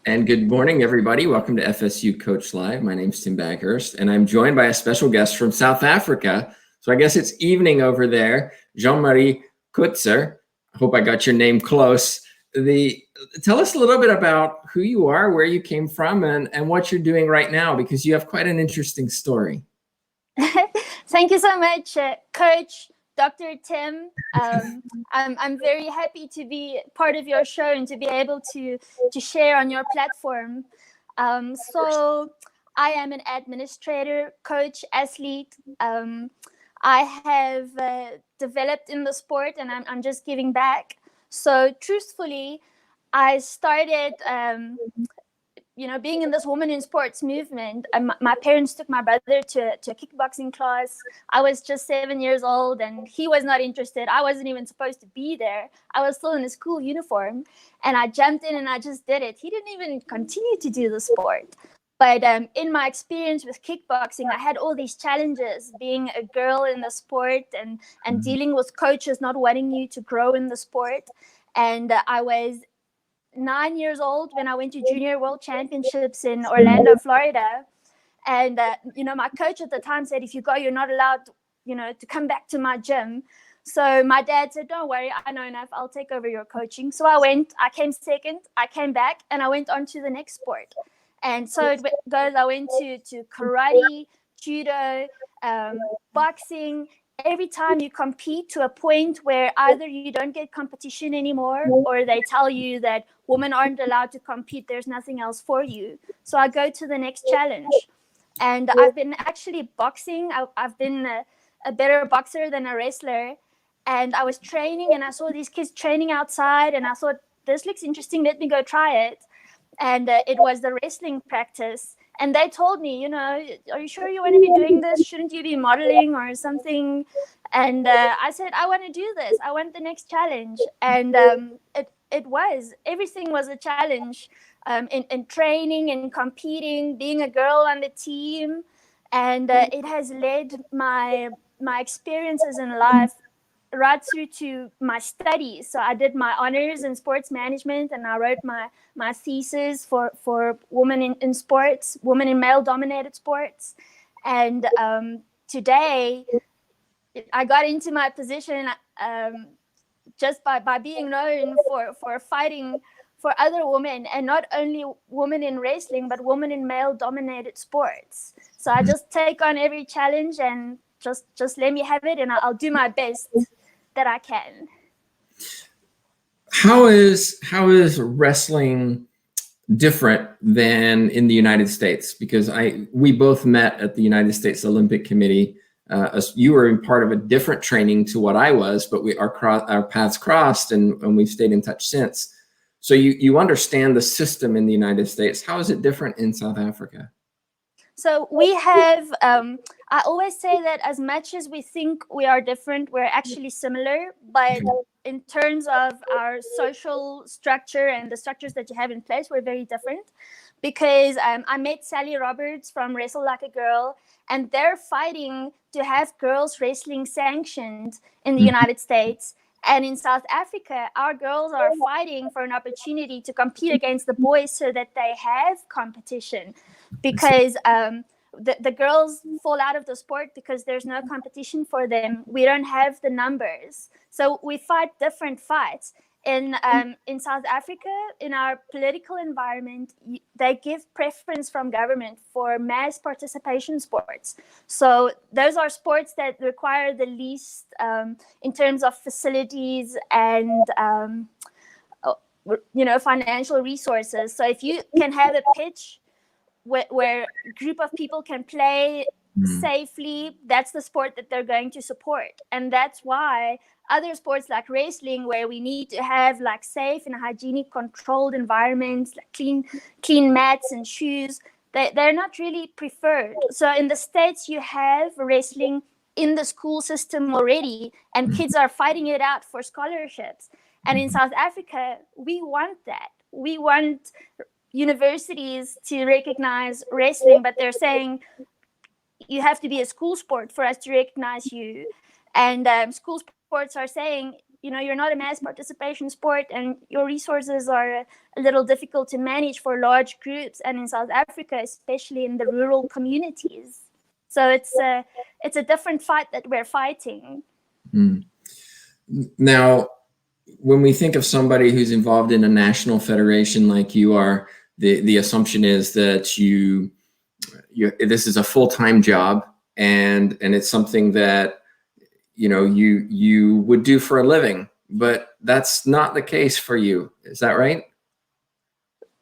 And good morning, everybody. Welcome to FSU Coach Live. My name's Tim Baghurst, and I'm joined by a special guest from South Africa. So I guess it's evening over there, Jeanne-Marie Coetser. I hope I got your name close. Tell us a little bit about who you are, where you came from, and what you're doing right now, because you have quite an interesting story. Thank you so much, Coach Dr. Tim. I'm very happy to be part of your show and to be able to share on your platform. So I am an administrator, coach, athlete. I have developed in the sport, and I'm just giving back. So truthfully, I started being in this woman in sports movement. My parents took my brother to a kickboxing class. I was just 7 years old and he was not interested. I wasn't even supposed to be there. I was still in a school uniform, and I jumped in and I just did it. He didn't even continue to do the sport. But in my experience with kickboxing, I had all these challenges being a girl in the sport and dealing with coaches not wanting you to grow in the sport. And I was 9 years old when I went to Junior World Championships in Orlando, Florida. And, my coach at the time said, if you go, you're not allowed, to come back to my gym. So my dad said, don't worry, I know enough. I'll take over your coaching. So I went, I came second, I came back, and I went on to the next sport. And so it goes, I went to karate, judo, boxing. Every time you compete to a point where either you don't get competition anymore or they tell you that women aren't allowed to compete, there's nothing else for you. So I go to the next challenge. And I've been actually boxing. I've been a better boxer than a wrestler. And I was training and I saw these kids training outside and I thought, this looks interesting. Let me go try it. And it was the wrestling practice. And they told me, are you sure you want to be doing this? Shouldn't you be modeling or something? And I said, I want to do this. I want the next challenge. And everything was a challenge in training and competing, being a girl on the team. And it has led my experiences in life right through to my studies. So I did my honors in sports management, and I wrote my thesis for women in sports, women in male-dominated sports. And today, I got into my position just by being known for fighting for other women, and not only women in wrestling, but women in male-dominated sports. So I just take on every challenge and just let me have it, and I'll do my best that I can. How is wrestling different than in the United States? Because we both met at the United States Olympic Committee. You were in part of a different training to what I was, but our paths crossed, and we've stayed in touch since. So you understand the system in the United States. How is it different in South Africa? So we have, I always say that as much as we think we are different, we're actually similar. But in terms of our social structure and the structures that you have in place, we're very different. Because I met Sally Roberts from Wrestle Like a Girl, and they're fighting to have girls wrestling sanctioned in the United States. And in South Africa, our girls are fighting for an opportunity to compete against the boys so that they have competition. Because the girls fall out of the sport because there's no competition for them. We don't have the numbers. So we fight different fights. In South Africa, in our political environment, they give preference from government for mass participation sports. So those are sports that require the least in terms of facilities and financial resources. So if you can have a pitch where a group of people can play safely, that's the sport that they're going to support. And that's why other sports like wrestling, where we need to have like safe and hygienic controlled environments, like clean mats and shoes, they're not really preferred. So in the States, you have wrestling in the school system already, and kids are fighting it out for scholarships. And in South Africa, we want that. We want universities to recognize wrestling, but they're saying you have to be a school sport for us to recognize you. And school sports are saying you're not a mass participation sport, and your resources are a little difficult to manage for large groups, and in South Africa, especially in the rural communities. So it's a different fight that we're fighting. Now, when we think of somebody who's involved in a national federation like you are, the assumption is that you this is a full-time job, and it's something that you would do for a living, but that's not the case for you. Is that right?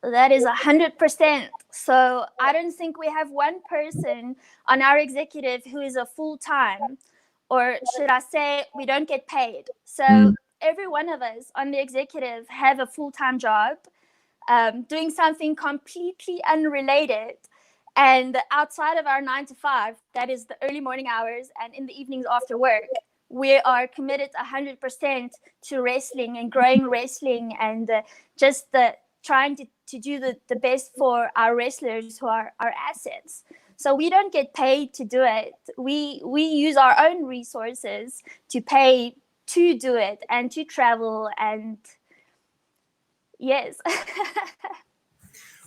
That is 100%. So I don't think we have one person on our executive who is a full-time, or should I say, we don't get paid. So every one of us on the executive have a full-time job, doing something completely unrelated. And outside of our 9 to 5, that is the early morning hours and in the evenings after work, we are committed 100% to wrestling and growing wrestling, and just trying to do the best for our wrestlers who are our assets. So we don't get paid to do it. We use our own resources to pay to do it and to travel, and yes.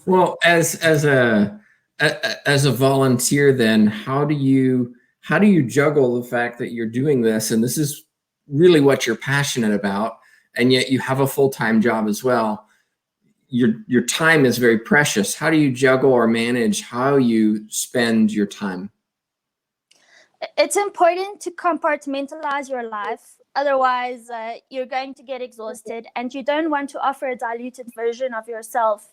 Well, as a volunteer, then how do you juggle the fact that you're doing this, and this is really what you're passionate about, and yet you have a full-time job as well? Your time is very precious. How do you juggle or manage how you spend your time? It's important to compartmentalize your life. Otherwise, you're going to get exhausted, and you don't want to offer a diluted version of yourself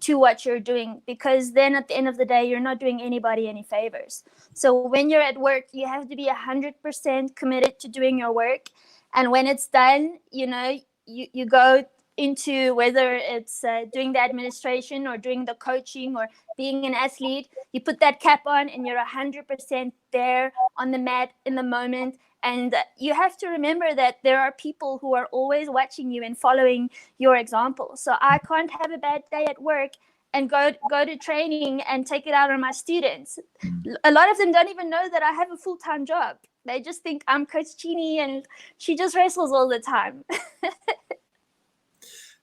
to what you're doing, because then at the end of the day, you're not doing anybody any favors. So when you're at work, you have to be 100% committed to doing your work. And when it's done, you go into, whether it's doing the administration or doing the coaching or being an athlete, you put that cap on and you're 100% there on the mat in the moment. And you have to remember that there are people who are always watching you and following your example. So I can't have a bad day at work and go to training and take it out on my students. A lot of them don't even know that I have a full-time job. They just think I'm Coach Jeanne and she just wrestles all the time.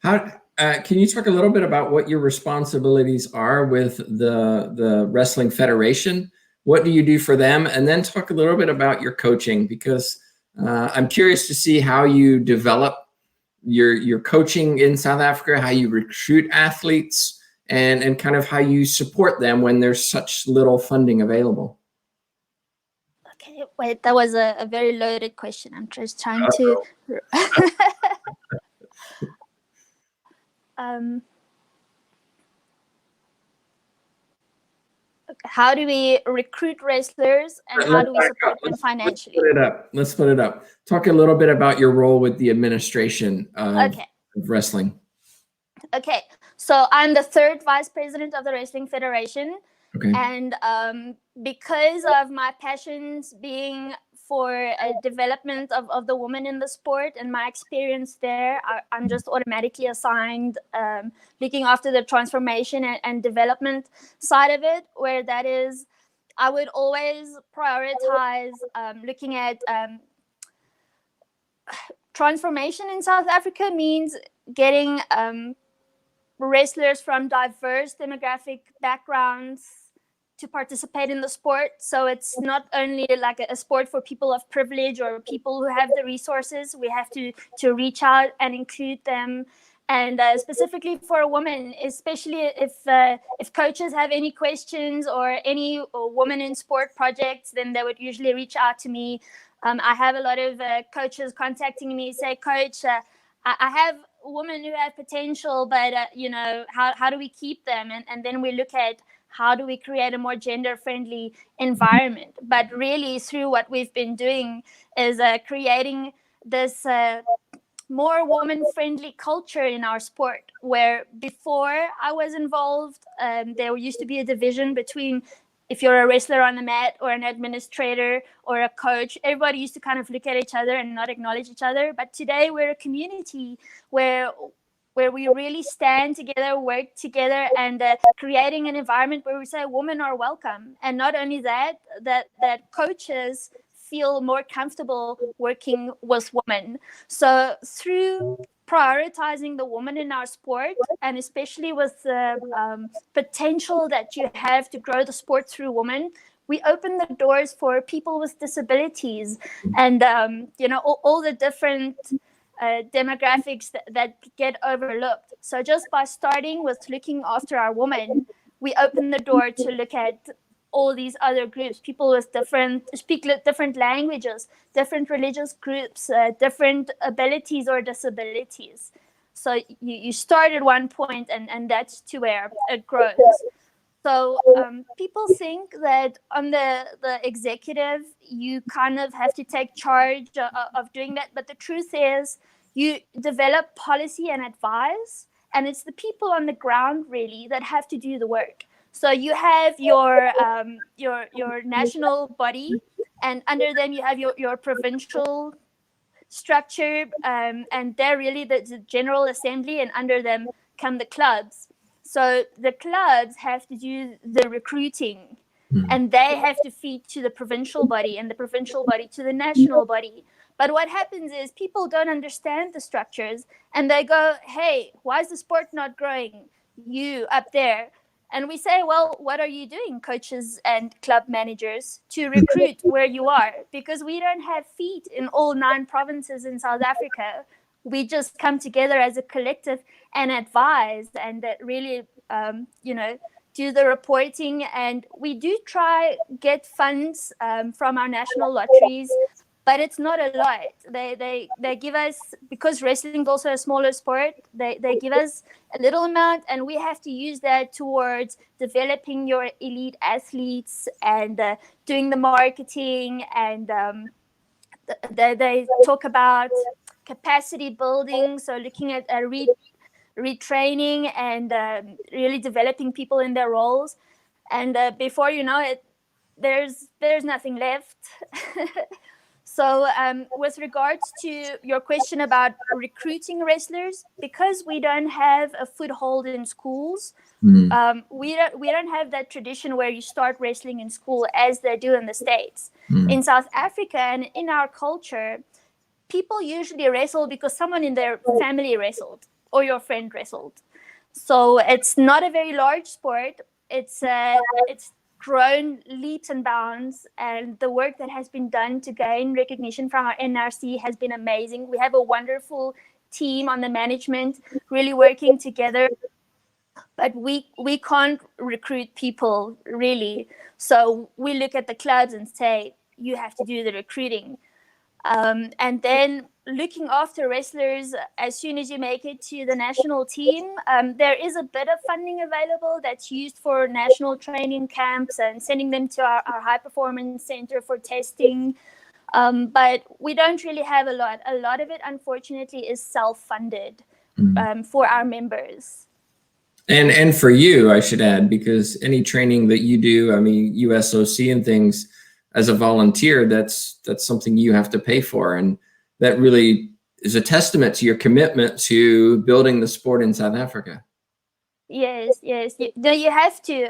Can you talk a little bit about what your responsibilities are with the Wrestling Federation? What do you do for them? And then talk a little bit about your coaching, because I'm curious to see how you develop your coaching in South Africa, how you recruit athletes, and kind of how you support them when there's such little funding available. Okay, wait, that was a very loaded question. I'm just trying to... how do we recruit wrestlers, and how do we support them financially? Let's split it up. Talk a little bit about your role with the administration of wrestling. Okay, so I'm the third vice president of the Wrestling Federation. Okay. And because of my passions being for development of the woman in the sport and my experience there, I'm just automatically assigned looking after the transformation and development side of it, where that is, I would always prioritize looking at transformation in South Africa means getting wrestlers from diverse demographic backgrounds to participate in the sport. So it's not only like a sport for people of privilege or people who have the resources. We have to reach out and include them. And specifically for a woman, especially if coaches have any questions or any woman in sport projects, then they would usually reach out to me. I have a lot of coaches contacting me, say, Coach, I have women who have potential, but how do we keep them? And then we look at how do we create a more gender-friendly environment. But really, through what we've been doing is creating this more woman-friendly culture in our sport, where before I was involved, there used to be a division between if you're a wrestler on the mat or an administrator or a coach. Everybody used to kind of look at each other and not acknowledge each other. But today we're a community where we really stand together, work together, and creating an environment where we say women are welcome. And not only that coaches feel more comfortable working with women. So through prioritizing the woman in our sport, and especially with the potential that you have to grow the sport through women, we open the doors for people with disabilities and all the different demographics that get overlooked. So just by starting with looking after our women, we open the door to look at all these other groups, people with different languages, different religious groups, different abilities or disabilities. So you start at one point, and that's to where it grows. So people think that on the executive, you kind of have to take charge of doing that. But the truth is, you develop policy and advise, and it's the people on the ground really that have to do the work. So you have your national body, and under them you have your provincial structure, and they're really the General Assembly, and under them come the clubs. So the clubs have to do the recruiting, and they have to feed to the provincial body, and the provincial body to the national body. But what happens is people don't understand the structures, and they go, hey, why is the sport not growing? You up there. And we say, well, what are you doing, coaches and club managers, to recruit where you are? Because we don't have feet in all 9 provinces in South Africa. We just come together as a collective and advise, and that really, do the reporting. And we do try get funds from our national lotteries, but it's not a lot. They give us, because wrestling is also a smaller sport, they give us a little amount, and we have to use that towards developing your elite athletes and doing the marketing. And they talk about capacity building, so looking at retraining and really developing people in their roles. And before you know it, there's nothing left. So with regards to your question about recruiting wrestlers, because we don't have a foothold in schools, we don't have that tradition where you start wrestling in school as they do in the States. In South Africa and in our culture, people usually wrestle because someone in their family wrestled or your friend wrestled. So it's not a very large sport. It's grown leaps and bounds, and the work that has been done to gain recognition from our NRC has been amazing. We have a wonderful team on the management really working together, but we can't recruit people really. So we look at the clubs and say, you have to do the recruiting. And then looking after wrestlers as soon as you make it to the national team, there is a bit of funding available that's used for national training camps and sending them to our high performance center for testing. But we don't really have a lot. A lot of it, unfortunately, is self-funded for our members. And for you, I should add, because any training that you do, I mean, USOC and things, as a volunteer, that's something you have to pay for. And that really is a testament to your commitment to building the sport in South Africa. Yes. You have to.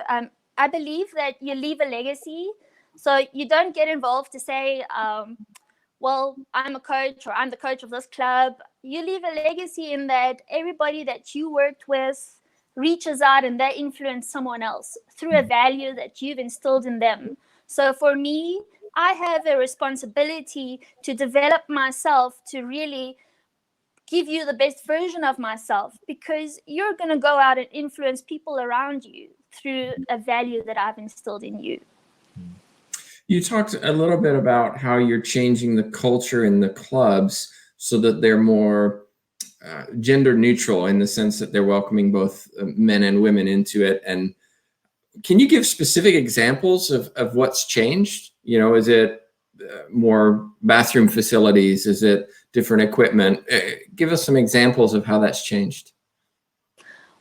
I believe that you leave a legacy. So you don't get involved to say, well, I'm a coach or I'm the coach of this club. You leave a legacy in that everybody that you worked with reaches out and they influence someone else through a value that you've instilled in them. So for me, I have a responsibility to develop myself to really give you the best version of myself, because you're going to go out and influence people around you through a value that I've instilled in you. You talked a little bit about how you're changing the culture in the clubs so that they're more gender neutral, in the sense that they're welcoming both men and women into it. And can you give specific examples of what's changed? You know, is it more bathroom facilities? Is it different equipment? Give us some examples of how that's changed.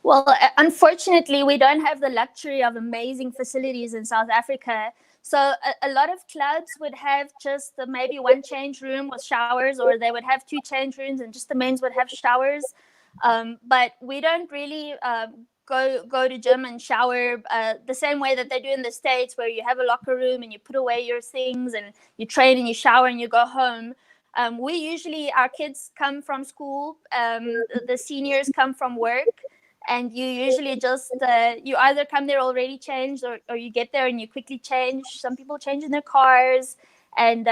Well, unfortunately, we don't have the luxury of amazing facilities in South Africa. So a lot of clubs would have just maybe one change room with showers, or they would have 2 change rooms and just the men's would have showers. But we don't really go to gym and shower the same way that they do in the States, where you have a locker room and you put away your things and you train and you shower and you go home. We usually, our kids come from school, the seniors come from work, and you usually just, you either come there already changed, or you get there and you quickly change. Some people change in their cars, and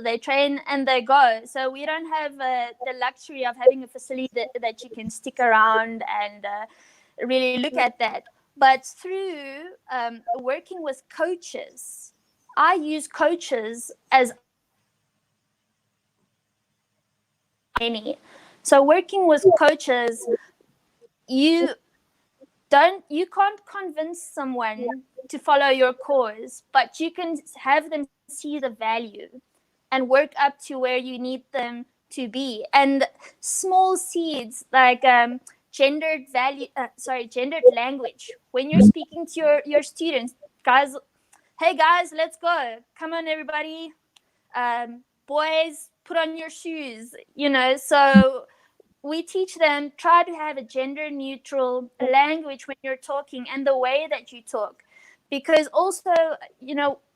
they train and they go. So we don't have the luxury of having a facility that you can stick around and really look at that. But through working with coaches, I use coaches as any. So working with coaches, you can't convince someone to follow your cause, but you can have them see the value and work up to where you need them to be. And small seeds like gendered language. When you're speaking to your students, guys, hey guys, let's go. Come on, everybody. Boys, put on your shoes. So we teach them, try to have a gender neutral language when you're talking and the way that you talk. Because also,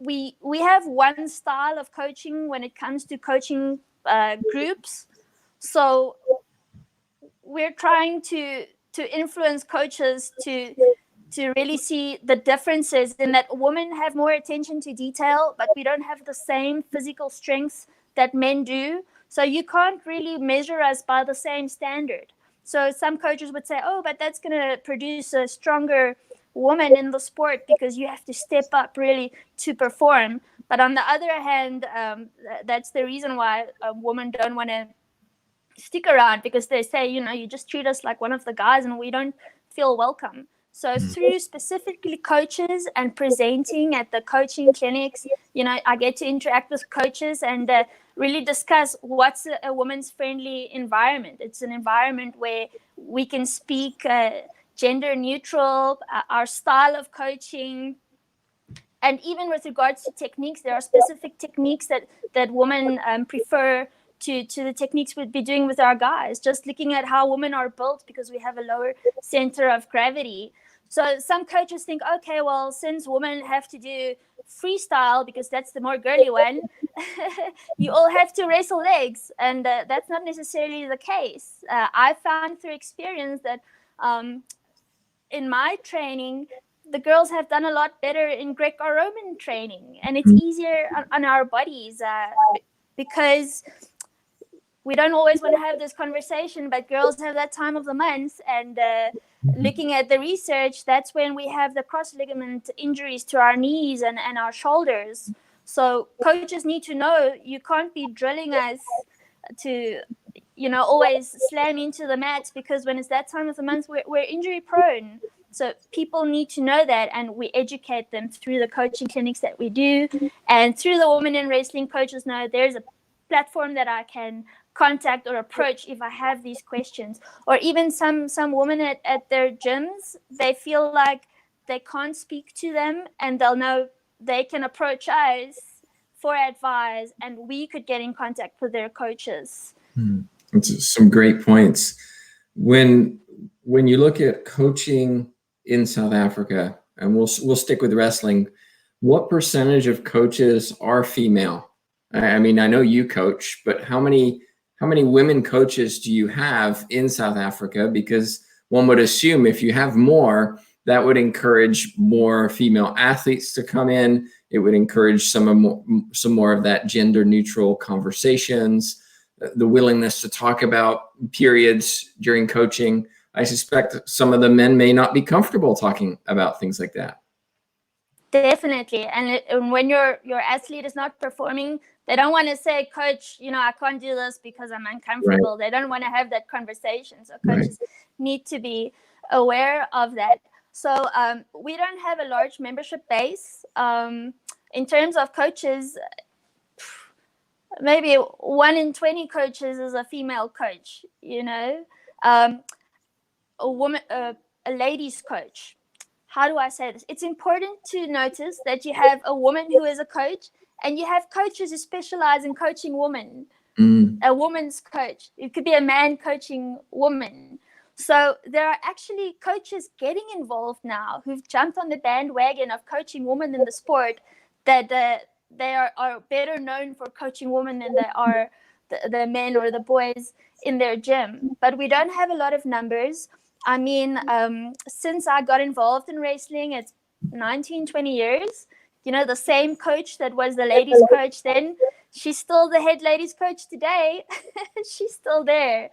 we have one style of coaching when it comes to coaching groups. So we're trying to influence coaches to really see the differences in that women have more attention to detail, but we don't have the same physical strength that men do. So you can't really measure us by the same standard. So some coaches would say, oh, but that's going to produce a stronger woman in the sport because you have to step up really to perform. But on the other hand, that's the reason why women don't want to stick around, because they say, you just treat us like one of the guys and we don't feel welcome. So through specifically coaches and presenting at the coaching clinics, I get to interact with coaches and really discuss what's a woman's friendly environment. It's an environment where we can speak gender neutral, our style of coaching. And even with regards to techniques, there are specific techniques that women prefer to the techniques we'd be doing with our guys, just looking at how women are built because we have a lower center of gravity. So some coaches think, okay, well, since women have to do freestyle because that's the more girly one, you all have to wrestle legs. And that's not necessarily the case. I found through experience that in my training, the girls have done a lot better in Greco-Roman training. And it's easier on our bodies because we don't always want to have this conversation, but girls have that time of the month. And looking at the research, that's when we have the cross ligament injuries to our knees and our shoulders. So coaches need to know you can't be drilling us to, always slam into the mats, because when it's that time of the month, we're injury prone. So people need to know that, and we educate them through the coaching clinics that we do. And through the Women in Wrestling Coaches Know, there's a platform that I can contact or approach if I have these questions. Or even some women at their gyms, they feel like they can't speak to them, and they'll know they can approach us for advice, and we could get in contact with their coaches. That's some great points. When you look at coaching in South Africa, and we'll stick with wrestling, what percentage of coaches are female? I mean, I know you coach, but how many women coaches do you have in South Africa? Because one would assume if you have more, that would encourage more female athletes to come in. It would encourage some more of that gender neutral conversations, the willingness to talk about periods during coaching. I suspect some of the men may not be comfortable talking about things like that. Definitely. And when your athlete is not performing, they don't want to say, coach, I can't do this because I'm uncomfortable. Right. They don't want to have that conversation. So coaches need to be aware of that. So we don't have a large membership base. In terms of coaches, maybe 1 in 20 coaches is a female coach, a woman, a ladies coach. How do I say this? It's important to notice that you have a woman who is a coach, and you have coaches who specialize in coaching women, a woman's coach. It could be a man coaching woman. So there are actually coaches getting involved now who've jumped on the bandwagon of coaching women in the sport, that they are better known for coaching women than they are the men or the boys in their gym. But we don't have a lot of numbers. I mean, since I got involved in wrestling, it's 19, 20 years. You know, the same coach that was the ladies coach then, she's still the head ladies coach today. She's still there.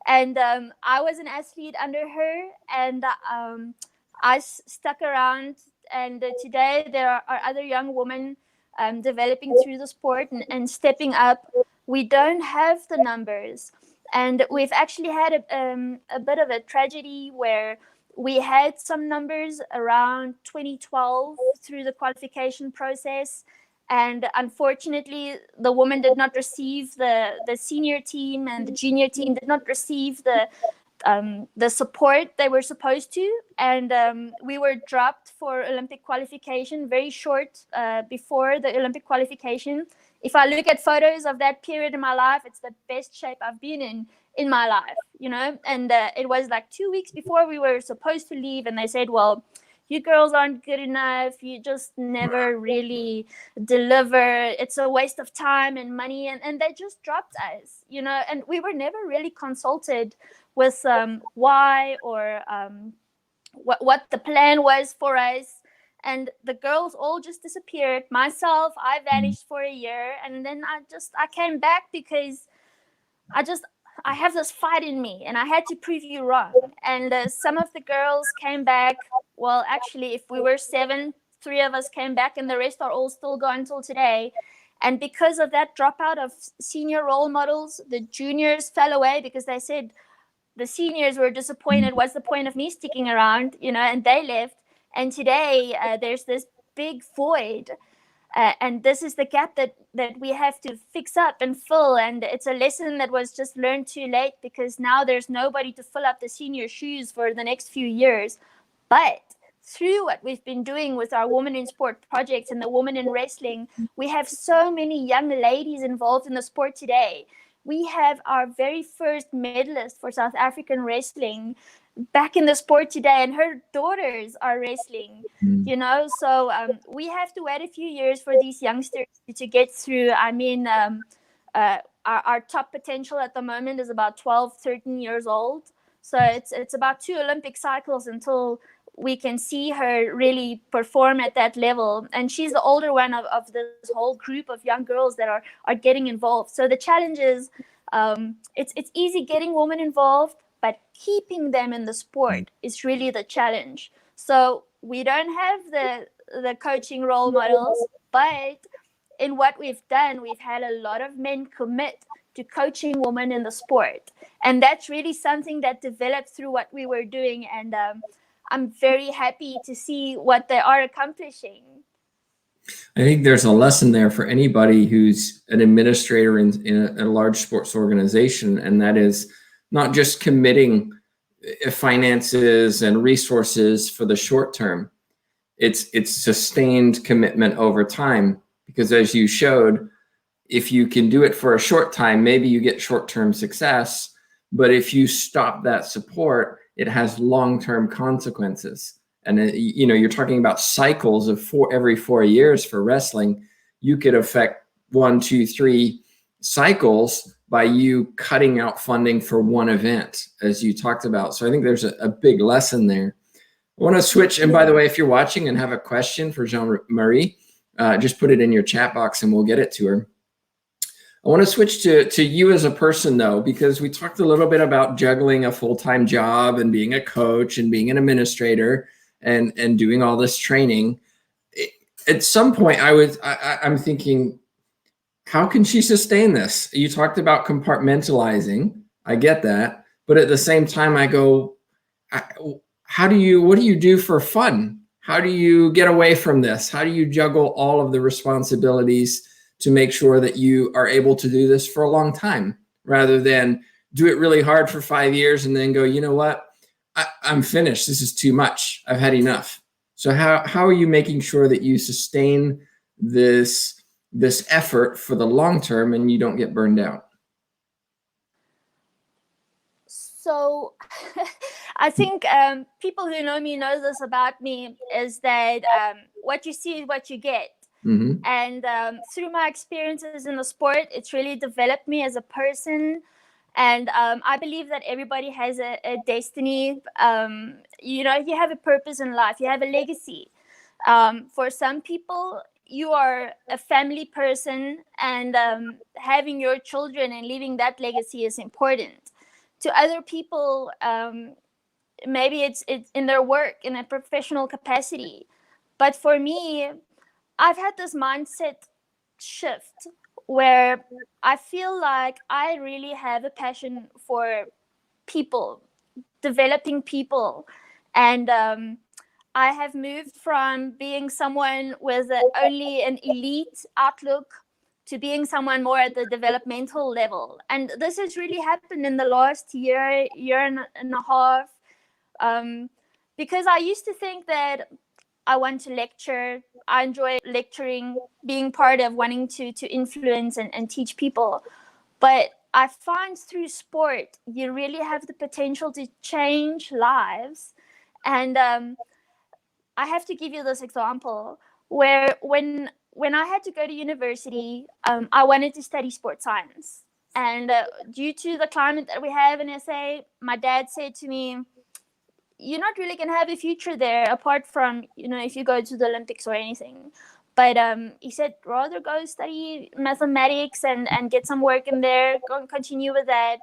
And I was an athlete under her, and I stuck around. And today there are other young women developing through the sport and stepping up. We don't have the numbers. And we've actually had a bit of a tragedy where we had some numbers around 2012 through the qualification process. And unfortunately, the women did not receive the senior team, and the junior team did not receive the support they were supposed to. And we were dropped for Olympic qualification very short before the Olympic qualification. If I look at photos of that period in my life, it's the best shape I've been in my life, you know. And it was like 2 weeks before we were supposed to leave, and they said, well, you girls aren't good enough, you just never really deliver, it's a waste of time and money, and they just dropped us, you know. And we were never really consulted with why or what the plan was for us. And the girls all just disappeared. Myself, I vanished for a year, and then I came back because I have this fight in me, and I had to prove you wrong. And some of the girls came back. Well, actually, if we were 7, 3 of us came back, and the rest are all still gone till today. And because of that dropout of senior role models, the juniors fell away because they said the seniors were disappointed. What's the point of me sticking around, you know? And they left. And today there's this big void. And this is the gap that we have to fix up and fill. And it's a lesson that was just learned too late, because now there's nobody to fill up the senior shoes for the next few years. But through what we've been doing with our Women in Sport projects and the Women in Wrestling, we have so many young ladies involved in the sport today. We have our very first medalist for South African wrestling back in the sport today, and her daughters are wrestling, you know. So we have to wait a few years for these youngsters to get through. I mean, our top potential at the moment is about 12, 13 years old. So it's about 2 Olympic cycles until we can see her really perform at that level. And she's the older one of this whole group of young girls that are getting involved. So the challenge is, it's easy getting women involved, but keeping them in the sport is really the challenge. So we don't have the coaching role models, but in what we've done, we've had a lot of men commit to coaching women in the sport. And that's really something that developed through what we were doing. And I'm very happy to see what they are accomplishing. I think there's a lesson there for anybody who's an administrator in a large sports organization, and that is not just committing finances and resources for the short term. It's sustained commitment over time, because as you showed, if you can do it for a short time, maybe you get short-term success, but if you stop that support, it has long-term consequences. And you know, you're talking about cycles of every 4 years for wrestling. You could affect 1, 2, 3 cycles by you cutting out funding for one event, as you talked about. So I think there's a big lesson there. I want to switch. And by the way, if you're watching and have a question for Jeanne-Marie, just put it in your chat box and we'll get it to her. I want to switch to you as a person, though, because we talked a little bit about juggling a full-time job and being a coach and being an administrator and doing all this training. At some point, I'm thinking, how can she sustain this? You talked about compartmentalizing. I get that. But at the same time, I go, what do you do for fun? How do you get away from this? How do you juggle all of the responsibilities to make sure that you are able to do this for a long time, rather than do it really hard for 5 years and then go, you know what? I'm finished. This is too much. I've had enough. So how are you making sure that you sustain this effort for the long term and you don't get burned out? So I think people who know me know this about me, is that what you see is what you get. Mm-hmm. And through my experiences in the sport, it's really developed me as a person. And I believe that everybody has a destiny. You know, you have a purpose in life, you have a legacy. For some people, you are a family person, and having your children and leaving that legacy is important. To other people, maybe it's in their work in a professional capacity. But for me, I've had this mindset shift where I feel like I really have a passion for people, developing people. And I have moved from being someone with only an elite outlook to being someone more at the developmental level. And this has really happened in the last year and a half. Um, because I used to think that I want to lecture. I enjoy lecturing, being part of wanting to influence and teach people. But I find through sport, you really have the potential to change lives. And I have to give you this example where when I had to go to university, I wanted to study sports science. And due to the climate that we have in SA, my dad said to me, you're not really going to have a future there apart from, you know, if you go to the Olympics or anything. But he said, rather go study mathematics and get some work in there, go and continue with that.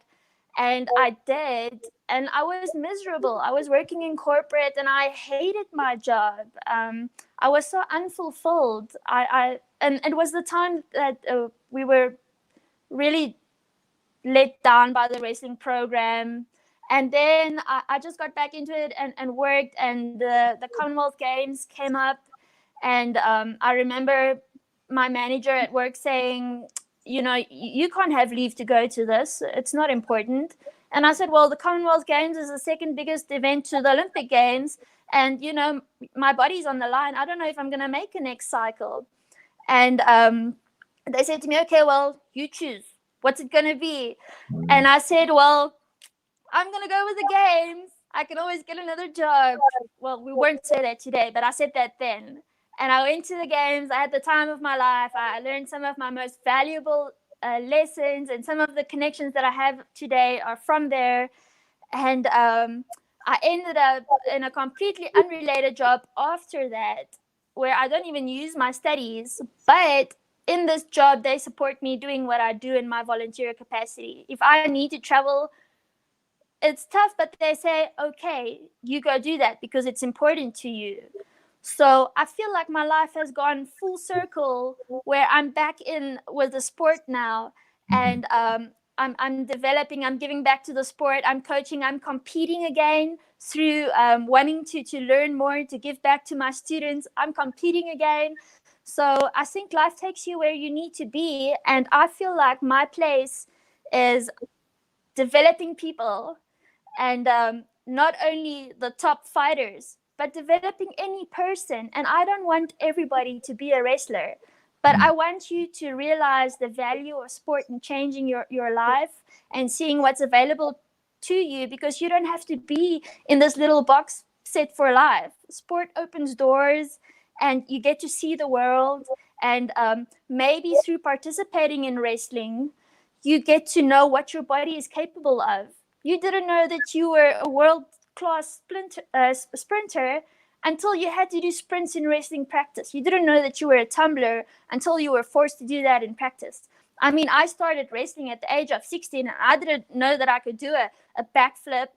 And I did. And I was miserable. I was working in corporate and I hated my job. I was so unfulfilled. And it was the time that we were really let down by the wrestling program. And then I just got back into it and worked, and the Commonwealth Games came up. And I remember my manager at work saying, you know, you can't have leave to go to this. It's not important. And I said, well, the Commonwealth Games is the second biggest event to the Olympic Games. And, you know, my body's on the line. I don't know if I'm going to make a next cycle. And they said to me, okay, well, you choose. What's it going to be? And I said, well, I'm going to go with the games. I can always get another job. Well, we won't say that today, but I said that then. And I went to the games. I had the time of my life. I learned some of my most valuable lessons, and some of the connections that I have today are from there. And I ended up in a completely unrelated job after that, where I don't even use my studies. But in this job, they support me doing what I do in my volunteer capacity. If I need to travel, it's tough, but they say, okay, you go do that because it's important to you. So I feel like my life has gone full circle, where I'm back in with the sport now. And I'm developing, I'm giving back to the sport, I'm coaching, I'm competing again through wanting to learn more, to give back to my students. I'm competing again. So I think life takes you where you need to be. And I feel like my place is developing people, and not only the top fighters, but developing any person. And I don't want everybody to be a wrestler, but I want you to realize the value of sport and changing your life and seeing what's available to you, because you don't have to be in this little box set for life. Sport opens doors and you get to see the world. And maybe through participating in wrestling, you get to know what your body is capable of. You didn't know that you were a world-class sprinter until you had to do sprints in wrestling practice. You didn't know that you were a tumbler until you were forced to do that in practice. I mean, I started wrestling at the age of 16, and I didn't know that I could do a backflip.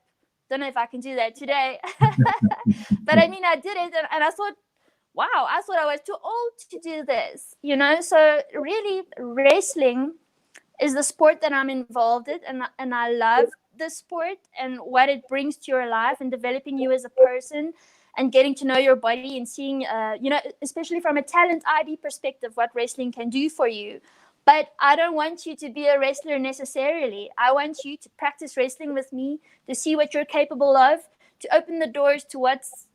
Don't know if I can do that today. But I mean, I did it, and I thought, wow, I thought I was too old to do this, you know? So really, wrestling is the sport that I'm involved in, and I love the sport and what it brings to your life, and developing you as a person, and getting to know your body, and seeing, you know, especially from a talent ID perspective, what wrestling can do for you. But I don't want you to be a wrestler necessarily. I want you to practice wrestling with me, to see what you're capable of, to open the doors to what's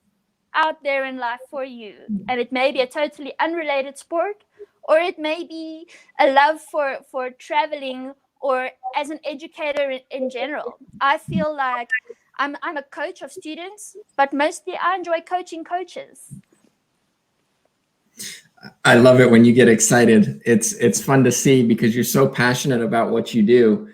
out there in life for you. And it may be a totally unrelated sport, or it may be a love for traveling, or as an educator in general. I feel like I'm a coach of students, but mostly I enjoy coaching coaches. I love it when you get excited. It's fun to see because you're so passionate about what you do.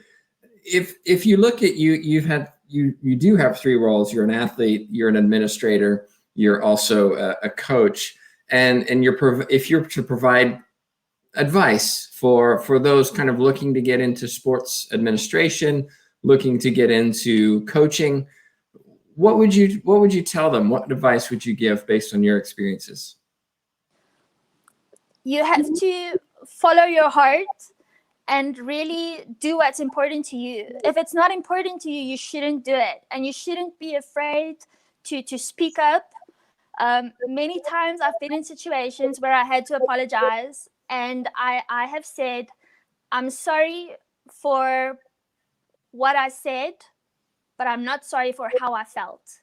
If you look at you do have three roles. You're an athlete, you're an administrator, you're also a coach, and if you're to provide advice for those kind of looking to get into sports administration, looking to get into coaching, what would you tell them? What advice would you give based on your experiences? You have to follow your heart and really do what's important to you. If it's not important to you, you shouldn't do it, and you shouldn't be afraid to speak up. Many times I've been in situations where I had to apologize, and I have said, I'm sorry for what I said, but I'm not sorry for how I felt.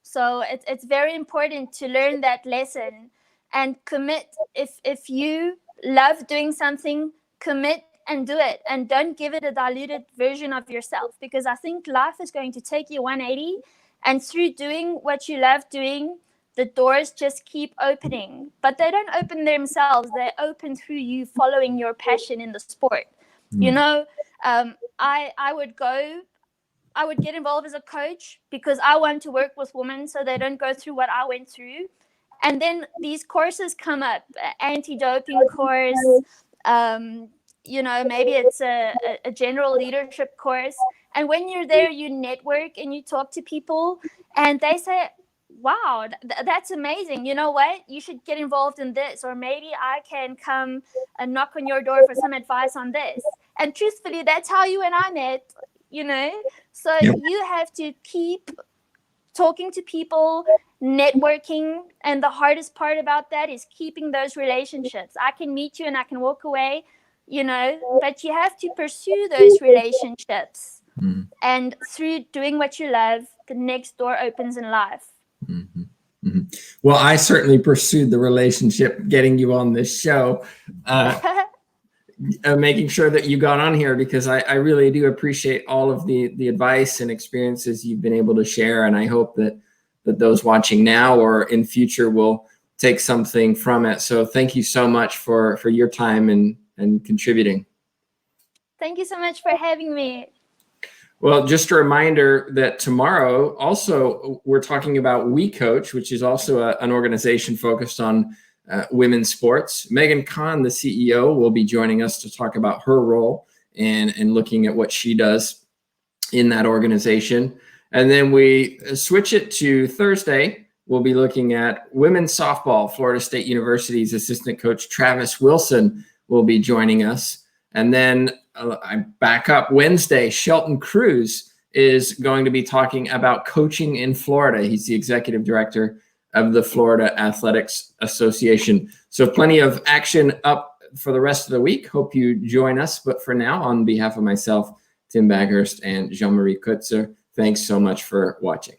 So it's very important to learn that lesson and commit. If you love doing something, commit and do it, and don't give it a diluted version of yourself, because I think life is going to take you 180, and through doing what you love doing, the doors just keep opening. But they don't open themselves, they open through you following your passion in the sport. You know, I would get involved as a coach because I want to work with women so they don't go through what I went through. And then these courses come up, anti-doping course, maybe it's a general leadership course. And when you're there, you network and you talk to people, and they say, wow, that's amazing. You know what? You should get involved in this, or maybe I can come and knock on your door for some advice on this. And truthfully, that's how you and I met, So you have to keep talking to people, networking, and the hardest part about that is keeping those relationships. I can meet you and I can walk away, but you have to pursue those relationships. And through doing what you love, the next door opens in life. Well, I certainly pursued the relationship getting you on this show, making sure that you got on here, because I really do appreciate all of the advice and experiences you've been able to share. And I hope that those watching now or in future will take something from it. So thank you so much for your time and contributing. Thank you so much for having me. Well, just a reminder that tomorrow also we're talking about We Coach, which is also an organization focused on women's sports. Megan Kahn, the CEO, will be joining us to talk about her role and looking at what she does in that organization. And then we switch it to Thursday. We'll be looking at women's softball. Florida State University's assistant coach, Travis Wilson, will be joining us. And then I back up Wednesday, Shelton Cruz is going to be talking about coaching in Florida. He's the executive director of the Florida Athletics Association. So plenty of action up for the rest of the week. Hope you join us. But for now, on behalf of myself, Tim Baghurst, and Jeanne-Marie Coetser, thanks so much for watching.